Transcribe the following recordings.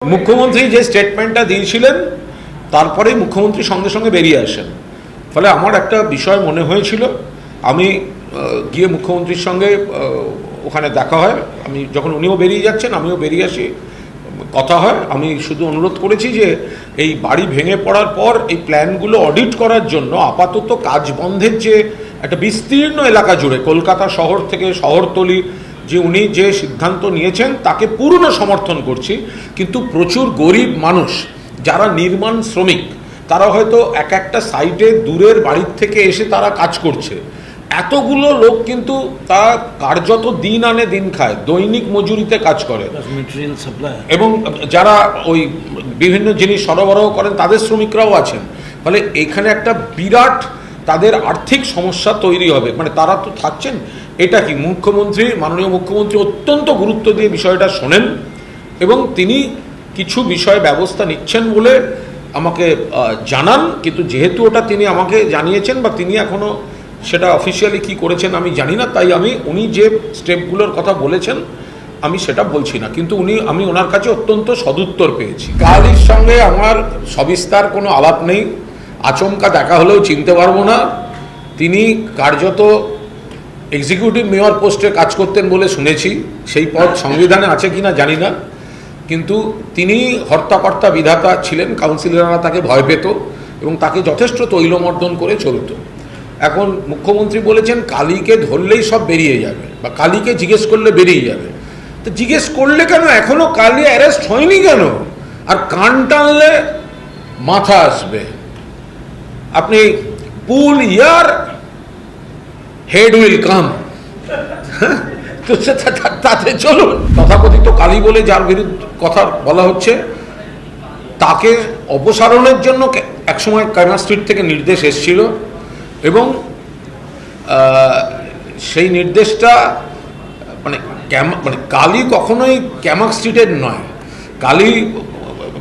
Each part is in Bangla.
মুখ্যমন্ত্রী যে স্টেটমেন্টটা দিয়েছিলেন তারপরেই মুখ্যমন্ত্রী সঙ্গে সঙ্গে বেরিয়ে আসেন। ফলে আমার একটা বিষয় মনে হয়েছিল, আমি গিয়ে মুখ্যমন্ত্রীর সঙ্গে ওখানে দেখা হয়, আমি যখন উনিও বেরিয়ে যাচ্ছেন আমিও বেরিয়ে আসি, কথা হয়। আমি শুধু অনুরোধ করেছি যে এই বাড়ি ভেঙে পড়ার পর এই প্ল্যানগুলো অডিট করার জন্য আপাতত কাজ বন্ধের যে একটা বিস্তীর্ণ এলাকা জুড়ে কলকাতা শহর থেকে শহরতলি যে উনি যে সিদ্ধান্ত নিয়েছেন তাকে পূর্ণ সমর্থন করছি। কিন্তু প্রচুর গরিব মানুষ যারা নির্মাণ শ্রমিক, তারা হয়তো এক একটা সাইটে দূরের বাড়ির থেকে এসে তারা কাজ করছে। এতগুলো লোক কিন্তু তারা কার্যত দিন আনে দিন খায়, দৈনিক মজুরিতে কাজ করে, এবং যারা ওই বিভিন্ন জিনিস সরবরাহ করেন তাদের শ্রমিকরাও আছেন। ফলে এখানে একটা বিরাট তাদের আর্থিক সমস্যা তৈরি হবে। মানে তারা তো থাকছেন, এটা কি মুখ্যমন্ত্রী, মাননীয় মুখ্যমন্ত্রী অত্যন্ত গুরুত্ব দিয়ে বিষয়টা শোনেন এবং তিনি কিছু বিষয়ে ব্যবস্থা নিচ্ছেন বলে আমাকে জানান। কিন্তু যেহেতু ওটা তিনি আমাকে জানিয়েছেন বা তিনি এখনও সেটা অফিসিয়ালি কি করেছেন আমি জানি না, তাই উনি যে স্টেপগুলোর কথা বলেছেন আমি সেটা বলছি না। কিন্তু আমি ওনার কাছে অত্যন্ত সদুত্তর পেয়েছি। কালীর সঙ্গে আমার সবিস্তার কোনো আলাপ নেই, আচমকা দেখা হলেও চিনতে পারবো না। তিনি কার্যত এক্সিকিউটিভ মেয়র পোস্টে কাজ করতেন বলে শুনেছি, সেই পদ সংবিধানে আছে কিনা জানি না। কিন্তু তিনি হর্তাকর্তা বিধাতা ছিলেন, কাউন্সিলররা তাকে ভয় পেত এবং তাকে যথেষ্ট তৈলমর্দন করে চলত। এখন মুখ্যমন্ত্রী বলেছেন কালীকে ধরলেই সব বেরিয়ে যাবে বা কালীকে জিজ্ঞেস করলে বেরিয়ে যাবে। তো জিজ্ঞেস করলে কেন, এখনো কালী অ্যারেস্ট হয়নি কেন? আর কান টানলে মাথা আসবে। আপনি পুল ইয়ার হেড উইল কাম, তো তাতে চলুন। তথাকথিত কালী বলে যার বিরুদ্ধে কথা বলা হচ্ছে তাকে অপসারণের জন্য একসময় কায়মা স্ট্রিট থেকে নির্দেশ এসেছিল এবং সেই নির্দেশটা মানে কালী কখনোই ক্যামাক স্ট্রিটের নয়, কালী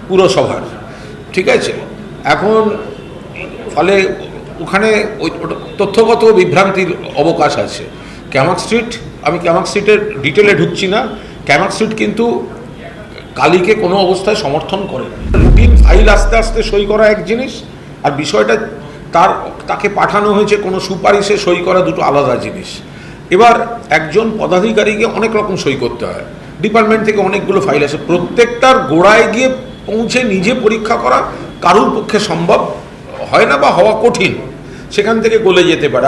পুরসভার, ঠিক আছে। এখন ফলে ওখানে ওই তথ্যগত বিভ্রান্তির অবকাশ আছে। ক্যামাক স্ট্রিট, আমি ক্যামাক স্ট্রিটের ডিটেলে ঢুকছি না, ক্যামাক স্ট্রিট কিন্তু কালীকে কোনো অবস্থায় সমর্থন করে। রুটিন ফাইল আস্তে আস্তে সই করা এক জিনিস, আর বিষয়টা তাকে পাঠানো হয়েছে কোনো সুপারিশে সই করা দুটো আলাদা জিনিস। এবার একজন পদাধিকারীকে অনেক রকম সই করতে হয়, ডিপার্টমেন্ট থেকে অনেকগুলো ফাইল আসে, প্রত্যেকটার গোড়ায় গিয়ে পৌঁছে নিজে পরীক্ষা করা কারুর পক্ষে সম্ভব হয় না বা হওয়া কঠিন, সেখান থেকে গলে যেতে পারে।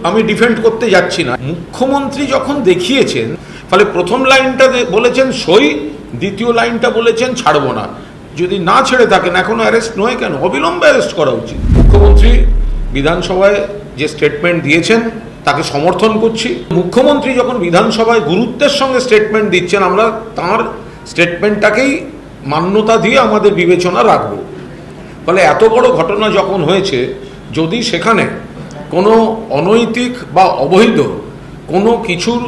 আমি ডিফেন্ড করতে যাচ্ছি না। মুখ্যমন্ত্রী যখন দেখিয়েছেন, ফলে প্রথম লাইনটা বলেছেন সই, দ্বিতীয় লাইনটা বলেছেন ছাড়বো না। যদি না ছেড়ে থাকেন এখনো অ্যারেস্ট নয় কেন? অবিলম্বে অ্যারেস্ট করা উচিত। মুখ্যমন্ত্রী বিধানসভায় যে স্টেটমেন্ট দিয়েছেন তাকে সমর্থন করছি। মুখ্যমন্ত্রী যখন বিধানসভায় গুরুত্বের সঙ্গে স্টেটমেন্ট দিচ্ছেন, আমরা তার স্টেটমেন্টটাকেই মান্যতা দিয়ে আমাদের বিবেচনা রাখব। ফলে এত বড় ঘটনা যখন হয়েছে, যদি সেখানে কোনো অনৈতিক বা অবৈধ কোনো কিছুর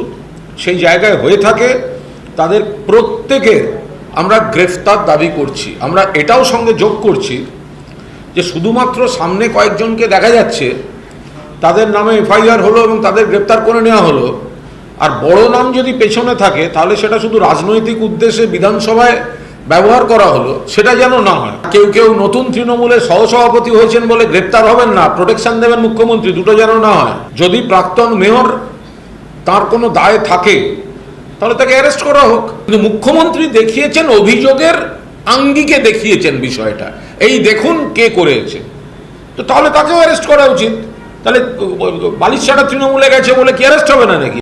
সেই জায়গায় হয়ে থাকে, তাদের প্রত্যেকের আমরা গ্রেফতার দাবি করছি। আমরা এটাও সঙ্গে যোগ করছি যে শুধুমাত্র সামনে কয়েকজনকে দেখা যাচ্ছে তাদের নামে এফআইআর হলো এবং তাদের গ্রেফতার করে নেওয়া হলো, আর বড় নাম যদি পেছনে থাকে তাহলে সেটা শুধু রাজনৈতিক উদ্দেশ্যে বিধানসভায় ব্যবহার করা হলো, সেটা যেন না হয়। কেউ নতুন তৃণমূলের সহসভাপতি হয়েছেন বলে গ্রেপ্তার হবেন না, প্রোটেকশন দেবেন মুখ্যমন্ত্রী, দুটো যেন না হয়। যদি প্রাক্তন মেয়র তার কোনো দায় থাকে তাহলে তাকে অ্যারেস্ট করা হোক। কিন্তু মুখ্যমন্ত্রী দেখিয়েছেন অভিযোগের আঙ্গিকে দেখিয়েছেন বিষয়টা, এই দেখুন কে করেছে, তো তাহলে তাকেও অ্যারেস্ট করা উচিত। তাহলে বালিশ ছাড়া তৃণমূলে গেছে বলে কি অ্যারেস্ট হবে না নাকি?